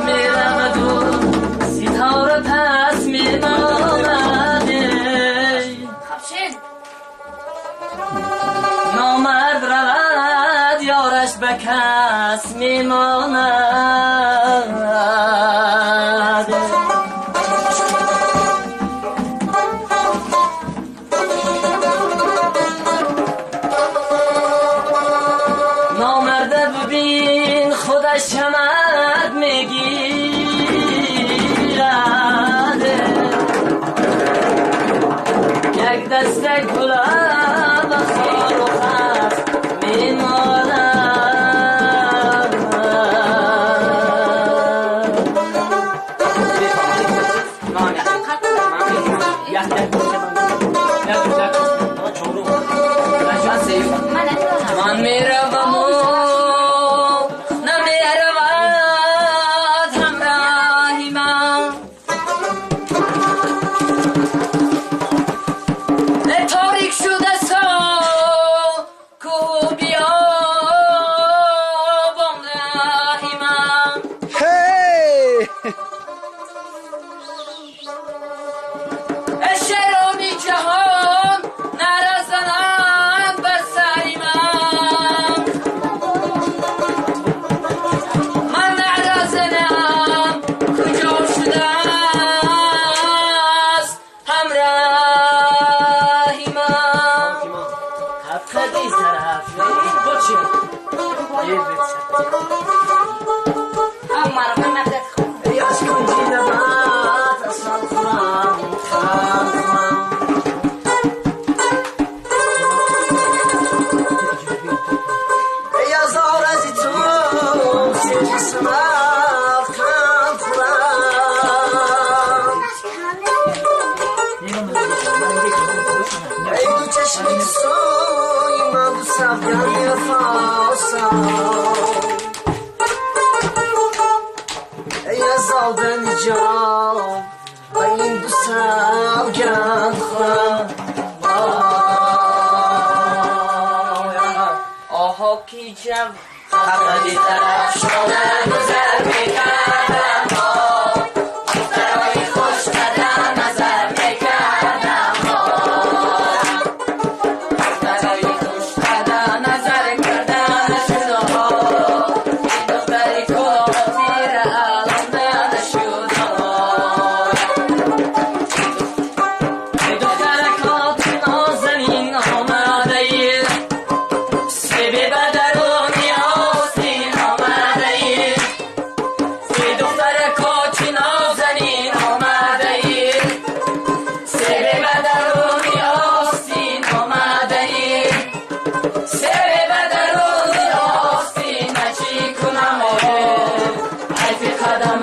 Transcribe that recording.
میرود و ستاره پس میماند نامرد رود یارش به کس میماند نامرده ببین خودش چمد میگیرد یک دسته گلاب خار و خس میماند من میروم و نمیرود همراهی من تاریک شده سا کو بیا بامراهی من شیرانی جهان نرزنم بر سری من من نرزنم کجا شده است همراهی من حقیقی طرف بچه همه رو نمده ریاض کن جیده بات اصلا خورم ای از آدم جان و این دو سوگند خورم آها کی جب حقیقی طرف شده نظر میکردم دخترهای خوش قدم نظر میکردم دخترهای خوش قدم نظر کردن شده ها این دختری کلاتی را الان شده ها ای دخترکات نازنین آمده ای سبی بدرونی آستین آمده ای ای دخترکات نازنین آمده ای سبی بدرونی آستین آمده ای سبی بدرونی آستین چی کنم حیف قدم